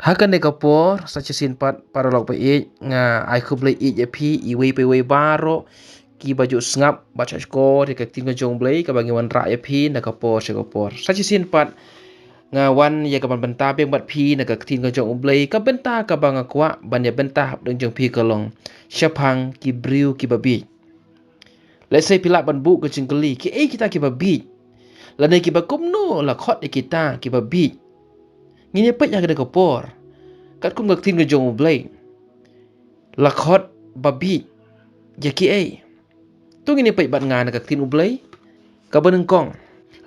Hakan ne kapor sacha sin pat paralog pa nga ai khuble ya phi iwe pe we baro ki baju ngap bacha ko de ka tin jong blai ka bangi wan ra ya phi na kapor se kapor sacha sin pat nga wan ya ka ban benta beng bat phi na ka tin jong blai ka benta ka banga kwa ban ya benta deng jong phi ka long shapang ki briu ki babi let's say pila ban bu ka jingkali ki kita ki babi la ne ki ba kumno la khot kita ki babi ngine pet ya ka kapor kat kum gak tin jong blai lakhot babi jaki ai tu ngini pai bat ngan gak tin blai ka baneng kong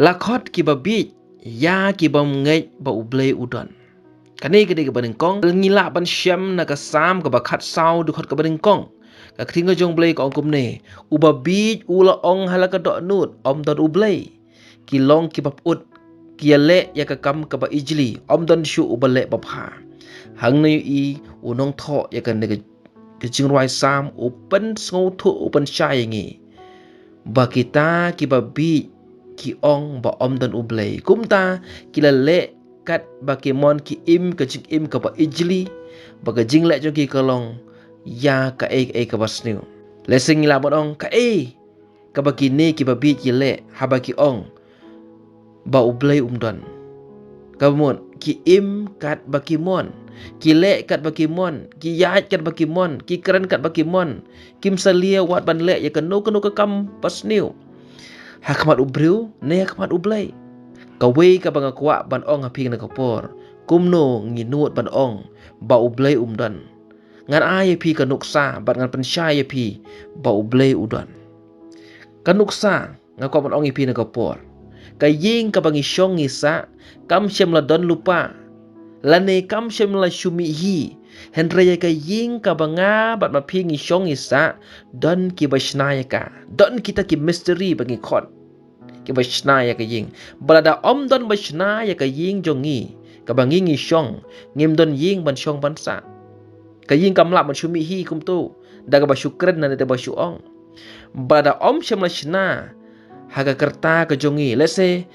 lakhot ki babi ya ki bam ngai ba blai udon kane ke de baneng kong ngila ban syam na ka sam ka bakhat sau du khot ka baneng kong ka tin jong blai ka ongkum ne u babi ula ong halaka do nut om dot blai ki long ki bap ut ki le ya ka kam ka ba ijli om don shu u bale bap ha hang na i unong tho ya kan de ke jing roi sam open ngau thu open chai ngi ba kita ki ba bi ki ong ba om dan ublei kumta ki la le kat ba ki mon ki im ka jing im ka ba ijli ba ka jing le jo ki kalong ya ka e ka basniu le sing la bon ong ka ba ki ne ki ba bi ki le ha ba ki ong ba ublei umdan kamon ki im kat ba ki mon ki le kat bakimon ki yat kat bakimon ki keren kat bakimon kim salia wat ban le ya kanu ka kam pasniu hakmat ubriu ne hakmat ublai ka we ka banga kwa ban ong aping na kapor kumno nginut ban ong ba ublai umdan ngan ai pi ka nuksa ban ngan pensyai pi ba ublai udan ka nuksa ngakwa ban ong ipi na kapor ka ying ka bangi syong ngisa kam syam la don lupa lane kam shem la shumi hi henraya ka ying ka banga bat ma pingi shong isa don ki bashnaya ka don kita ki mystery bangi khot ki bashnaya ka ying balada om don bashnaya ka ying jongi ka bangi ngi shong ngim don ying ban shong ban sa ka ying kam la ban shumi hi kum tu daga ba syukran na de ba syuong balada om shem la shna haga kerta ka jongi let's say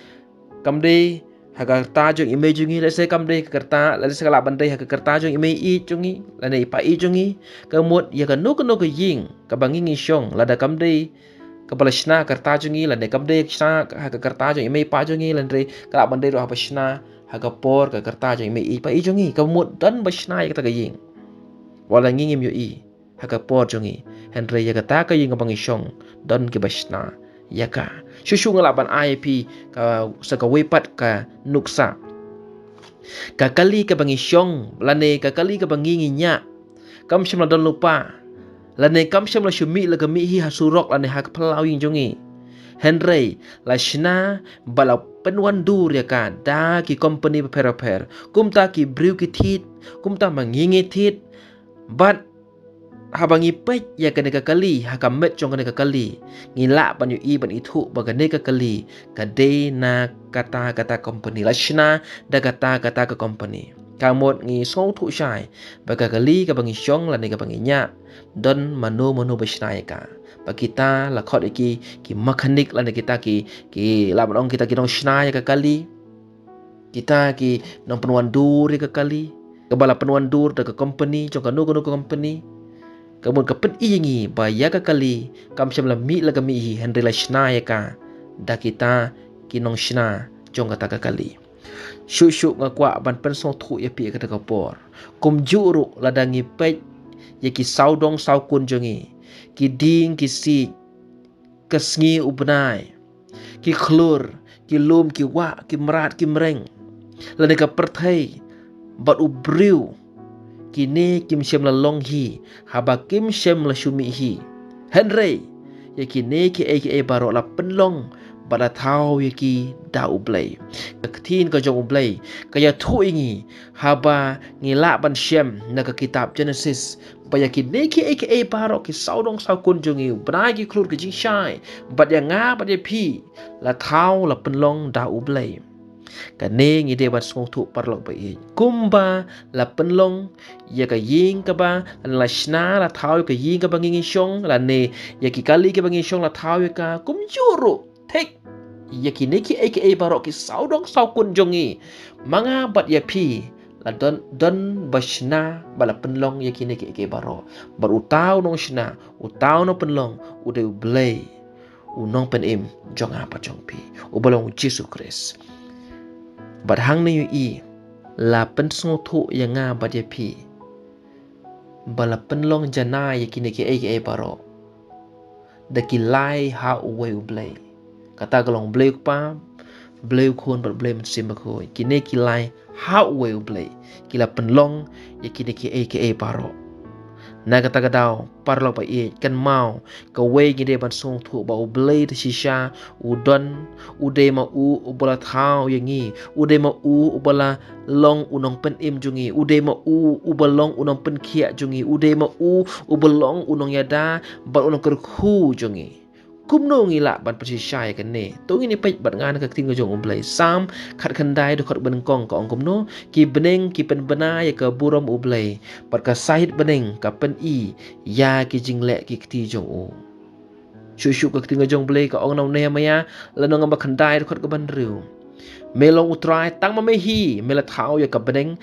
kam de haga kerta jong ime jungi let's say kam de kerta let's say kala bandai haga kerta jong ime i jungi lane pa i jungi kamut ya ka no ka ying ka bangi ngi shong lada kam de ka balashna kerta jungi lane kam de shna haga kerta jong ime pa jungi lane kala bandai ro ha bashna haga por ka kerta jong ime i pa i jungi kamut dan bashna ya ka ying wala ngi ngim yo i haga por jungi henre ya ka ta ka ying ka bangi shong dan ki bashna ya ka shushu ngalaban IP ka sa ka wepat ka nuksa kakali ka bangi syong lane kakali ka bangi nya kam syam la don lupa lane kam syam la syumi la kami hi hasurok lane hak pelawing jongi henry la shna bala penwan dur ya ka da ki company per kumta ki briu ki thit kumta mangingi thit but habangi pech ya kene kakali hakamet chong kene kakali ngila ban yu i ban ithu bagane kakali kade na kata company lashna da kata ka company kamot ngi so thu shai bagakali ka bangi shong la ne ka bangi nya don mano bashna ka bakita la khot ki mechanic la ne kita ki la ban kita ki dong shna ya kakali kita ki nong penuan dur ya kakali kebala penuan dur da ka company chong kanu company kamun kapen ingi baya ka kali kam syam la mi la kami hi henry la shna ya ka da kita kinong shna jong kata ka kali shu ngakwa ban pen so thu ya pi ka ta kapor kum juru la dangi pej ya ki saudong sau kun jongi ki ding ki si kasngi ubnai ki khlur ki lum ki wa ki mrat ki mreng la ne ka perthai bat ubriu kini kim shem la long hi haba kim shem la shumi hi henry ya kini ki aka baro la penlong bada thau ya ki da ublai ktin ka jong ublai kaya thu ingi haba ngila ban shem na ka kitab genesis baya kini ki aka baro ki saudong sau kun jongi bra ki klur ki jing shai bad ya nga bad ya pi la thau la penlong da ublai kane ngi de bat song thu parlok ba i kumba la penlong ya ka ying ka ba la shna la thau ka ying ka ba ngi shong la ne ya ki kali ka ba ngi shong la thau ka kum juru tek ya ki ne ki aka barok ki saudong sau kun jongi manga bat ya pi la don bashna bala penlong yakini ke baro bar utau nong shna utau no penlong ude blay unong pen im jong apa jong pi ubalong Jesus Christ bad hang ne i la pen sngo thu yanga bad ya pi bala penlong jana yakini ke baro da ki lai ha uwe blay kata galong blay pa blay khon bar blay sim ko kine ki lai ha uwe blay kila penlong yakini ke baro na kata gadao parlo pa kan mau ka we gide ban song thu ba blay de shisha udon ude ma ubala thao yangi ude ma ubala long unong pen im jungi ude ma ubalong unong pen khia jungi ude ma ubalong unong yada ba unong ker khu jungi kumno ngila ban persisai kan ne to ngini pej bat ngan ka ting jong blay sam khat khandai do khat ban kong ka ong kumno ki beneng ki pen bana ya ka burom ublay pat ka sahit beneng ka pen i ya ki jingle ki kti jong u shu ka ting jong blay ka ong naw ne maya lanong ba khandai do khat ka ban riu melong utrai tang ma mehi mela thao ya ka beneng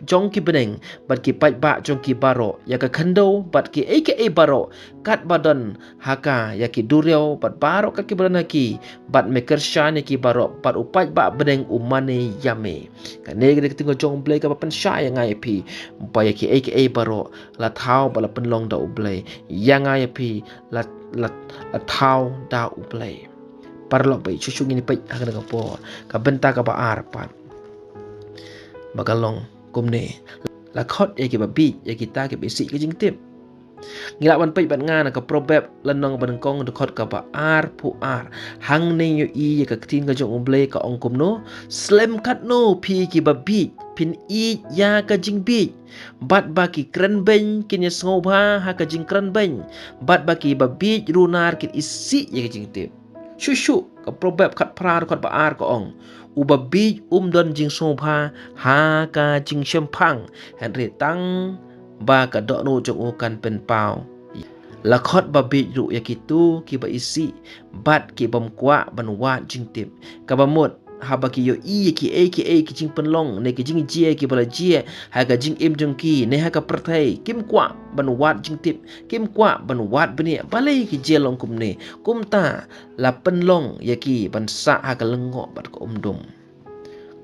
jong ki beneng bat ki paj ba jong ki baro ya ka khando bat ki baro kat badan haka ya ki durio bat baro ka ki badan ki bat meker shan ya ki baro bat upaj ba beneng umane yame ka ne ge tingo jong blay ka pan sha ya ngai pi pa ya ki baro la thao bala penlong da ublay ya ngai pi la thao da ublay parlo pai chuchu ngini pai akan ka po ka benta ka ba arpan bagalong kumne la khot e ki ba bi e ki ta ki bisi ki jing tip ngila ban pai ban ngana ka probab lanong ban kong de khot ka ba ar pu ar hang ne yo i ka tin ka jong umble ka ong kumno slem kat no pi ki ba bi pin i ya ka jing bi bat ba ki kran ben kin ya sngo ba ha ka jing kran ben bat ba ki ba bi runar kin isi ye ka jing tip Shushu ka probab kat prar kat baar ko ong uba bij don jing sopa ha ka jing shempang henry tang ba ka do no jong o kan pen pau la khot ba bij ru yakitu ki ba isi bat ki bam kwa ban wa jing tip ka ba mot haba ki yo i ki jing penlong ne ki jing jie ki bala jie ha ka jing im jong ki ne ha ka perthai kim kwa ban wat jing tip kim kwa ban wat bani balai ki je long kum ne kum ta la penlong ya ki ban sa ha ka lengo bat ko dum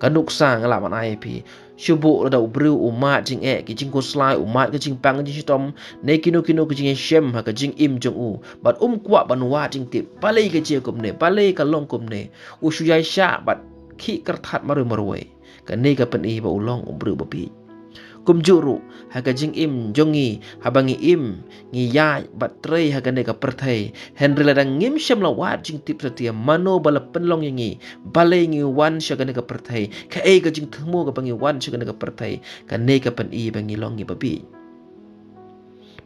kanuk sa ngala man ai pi shubu da ubru umat jing ki jing ko slai umat ka jing pang jing tom ne kino ki jing shem ha ka jing im jong u bat kwa ban wat jing tip balai ka je kum ne balai ka long kum ne u shu yai sha bat ki kertat maru marwe ka ne ka pen i ba ulong ubru ba pi kum juru ha ka jing im jongi habangi im ngi ya bat trei ha ka ne ka perthai henry la dang ngim shem la wat jing tip satia mano bala penlong yangi balai ngi wan sha ka ne ka perthai ka ka jing thmo ka bangi wan sha ka ne ka perthai ka ne ka pen i bangi long ngi ba pi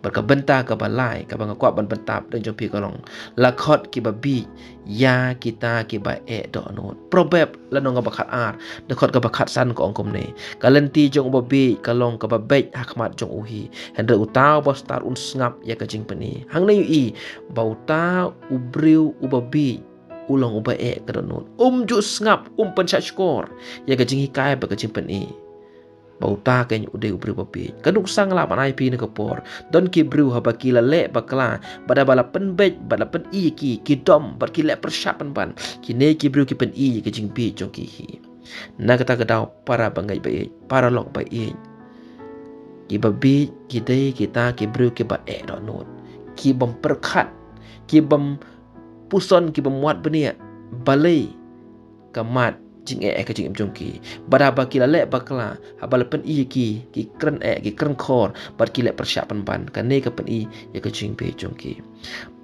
barka benta ka balai ka banga kwa ban bentap dan jompi kolong lakhot ki babi ya kita ki ba do no probab lanong ka bakhat ar dekhot ka bakhat san ko ongkom ne kalenti jong babi kalong ka babek hakmat jong uhi hendre utau ba star un ngap ya ka jing pani hang ne i bauta ubriu ubabi ulong uba ka don ju ngap pencha skor ya ka jing hikai ba ka jing pani bauta kany ude ubru babi kanuk sang la panai pi ne kapor don ki bru ha bakila le bakla bada bala penbej bada pen i ki dom bar ki le persyapan ban ki ne ki bru ki pen i ki jing bi jong ki hi na kata gadau para bangai bai para lok bai i ki babi ki dei kita ki bru ki ba do not ki bom perkhat ki bom puson ki bom muat benia balai kamat jing ka jing jong ki bada ba ki le bakla habal pen i ki kren ki kren khor bar ki le persyapan ban ka ne ka pen i ya ka jing pe jong ki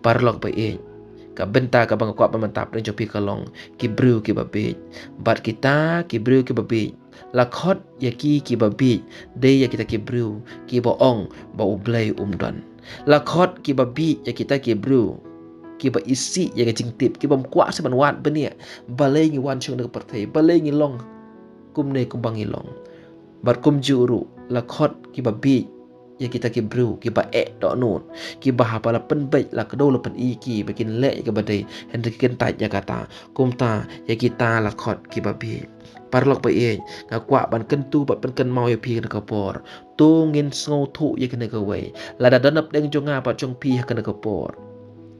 parlok ba e ka benta ka bang kwa pamantap ren jopi kalong ki bru ki babi bat kita ki bru ki babi lakhot ya ki babi de ya kita ki bru ki boong ba ublay don lakhot ki babi ya kita ki bru ki ba isi ya ka jing tip ki bam kwa se ban wat benia balai ngi wan chung ne perthai balai ngi long kum ne kum bang ngi long bar kum juru la khot ki ba bi ya kita ki bru ki ba dok nun ki ba pala pen bai la kedo la pen i ki bakin le ke badai hen ken tai ya kata kum ta ya kita la khot ki ba bi parlok ba nga kwa ban ken tu ba pen ken mau ya pi ka por tu ngin sngo thu ya ken ka wei la da danap deng jonga pa jong pi ha ken ka por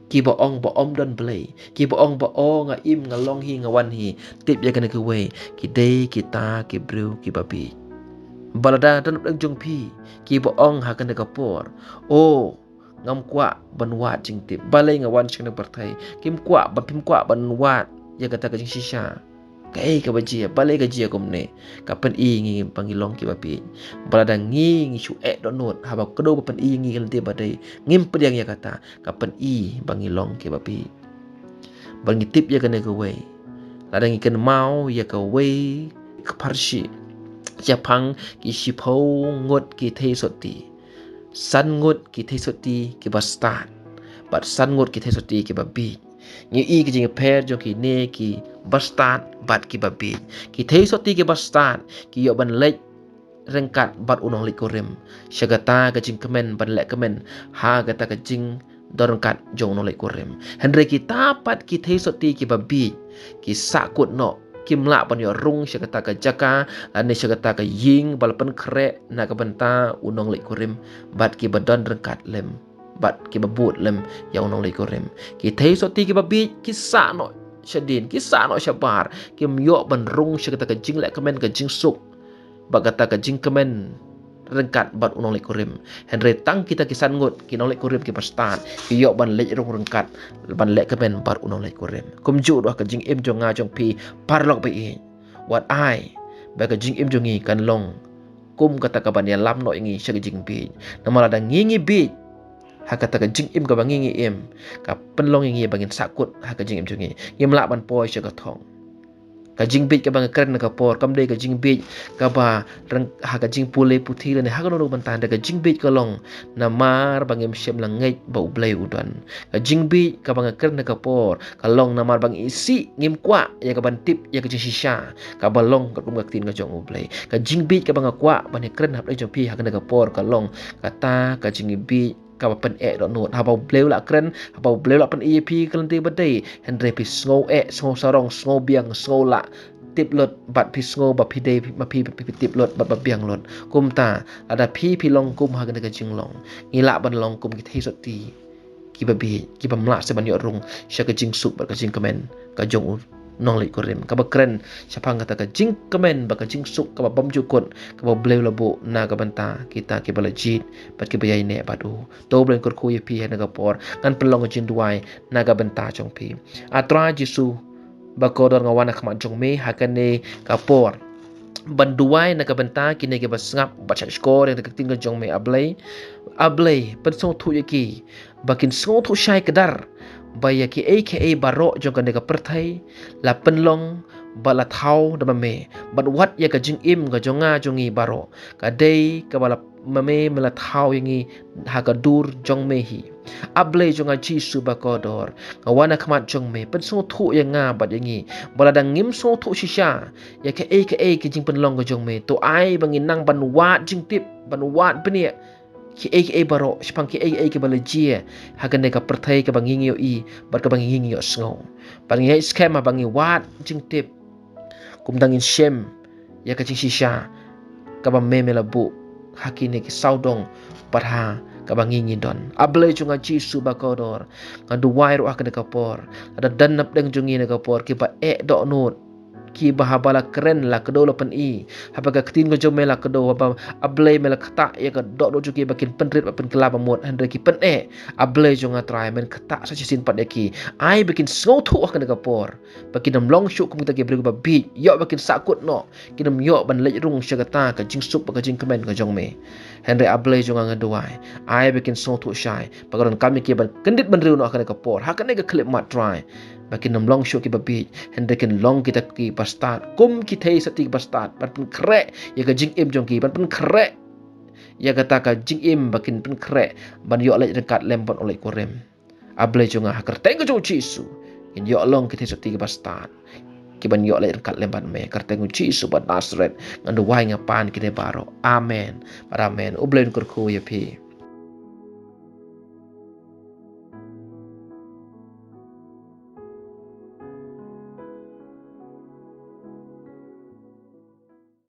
ki ba ong ba om don blay ki ba ong ba o nga im nga long hi nga wan hi tip ya ken ka wei ki dei kita ki bru ki ba bi balada dan dang jong pi ki bo ong ha kan ka por o ngam kwa ban wat jing tip balai nga wan ching parthai kim kwa ba pim kwa ban wat ya kata ka jing shisha kai ka baji balai ka ji kom ne ka pen i ngi pangilong ki ba pi balada ngi shu do not ha ba kdo ba pen i ngi kan te ba dai ngim pediang ya kata ka pen i bangilong ki ba pi bangi tip ya kan ka we ladang ikan mau ya ka we ka parshi Japang ki shipau ngot ki thei soti san ngot ki thei soti ki bastan bat san ngot ki thei soti ki babi ni i ki jing per jo ki ne ki bastan bat ki babi ki thei soti ki bastan ki yo ban lek rengkat bat unong likorim syagata ka jing kemen ban lek kemen ha gata ka jing dorengkat jong nolek korem hendre ki tapat ki thei soti ki babi ki sakut no kim la ban yo rung syagata ka jaka ane syagata ka ying balapan kre na ka benta unong lek korim bat ki badan rengkat lem bat ki babut lem ya unong lek korim ki thei soti ki babi ki sa no syadin ki sa no syabar ki myo ban rung syagata ka jing lek kemen ka jing suk bagata ka jing kemen rengkat bat unong lek korim henre tang kita kisan ngut ki nong lek korim ki pastan ki yo ban lek rung rengkat ban lek kemen bat unong lek korim kum ju do ka jing im jong nga jong pi parlok be i wat ai ba ka jing im jongi kan long kum kata ka ban ya lam no ingi sya jing pi namala da ngingi bi ha kata ka jing im ka bangingi im ka penlong ingi bangin sakut ha ka jing im jongi ngim la ban poi sya ka thong ka jing bit ka bang kren ka por kam dei ka jing bit ka ba rang ha ka jing pule puthi le ha ka no ban tan ka jing bit ka long na mar bangem shem la ngai ba ublai udan ka jing bit ka bang kren ka por ka long na mar bang isi ngim kwa ya ka ban tip ya ka jing shisha ka ba long ka kum ka tin ka jong ublai ka jing bit ka bang kwa ban kren hap dei jong pi ha ka por ka long ka ta ka jing bit ka ba pen do not ha ba bleu la kren ha ba bleu la pen ep kan te badai henre pi sngo sngo sarong sngo biang sngo la tip lot bat pi sngo ba pi dei ma pi tip lot bat ba biang lot kum ta ada pi long kum ha ka jing long ngila ban long kum ki thei soti ki ba bi ki ba mla se ban yo rung sya ka jing suk ba ka jing kemen ka jong nong li korim ka ba kren syapang kata ka jing kemen ba ka jing suk ka ba bam jukut ka ba bleu labu na ka banta kita ki ba lejit bat ki bayai ne badu to blen kor khu ye pi na ka por kan pelong jing duai na ka banta jong pi atra jisu ba ko dor ngawana khma jong me hakane ka por banduai na ka banta ki ne ke ba sngap ba cha skor ne ka ting ka jong me ablay pen song thu ye ki bakin song thu shai kedar baya ki aka baro jong kan ka perthai la penlong bala thau da me but what ya ka jing im ga jonga jongi baro ka dei ka bala mame mela thau yangi ha ka dur jong me hi able jonga chi su ba ko dor ka wana khmat jong me pen so thu ya nga bat yangi bala dang ngim so thu shisha ya ka ki jing penlong ga jong me to ai bangin nang ban wat jing tip ban wat penia ki baro spang ki ke balajia hagan ka perthai ka bangingi i bar ka bangingi sngo bangi scam bangi wat jing tip kum dangin shem ya ka jing shisha ka ba memela bu hakine ki saudong parha ka bangingi don able chunga chi su ba kodor ngadu wai ro akane ka por ada danap deng jungi na ka por ki ba do not ki bahabala keren la kedo la pen i haba ka tin ko jome la kedo haba able mela khata ya ka do juki bakin penrit pen kelaba mot handre ki pen able jonga try men khata sa sin pat ki ai bakin sngo thu akan ka por bakin dam long shu kum ta ki bru ba bi yo bakin sakut no kinam yo ban lej rung syagata ka jing sup ka jing kemen ka jongme handre able jonga ngaduai ai bakin sngo thu shai pagaron kami ki ban kendit ban riu no akan ka por hakan ka clip mat try bakin nam long show ki babi hende ken long kita ki pastat kum ki thei sati pastat pan kre ya ka jing im jong ki pan kre ya kata ka jing im bakin pan kre ban yo le dekat lempon oleh korem able jonga hakar teng ko chisu in yo long ki thei sati pastat ban yo le kat lemban me karte nguci subat Nazareth ngandu wai ngapan kine baro amen. Amen. Ublen kurku ya pi.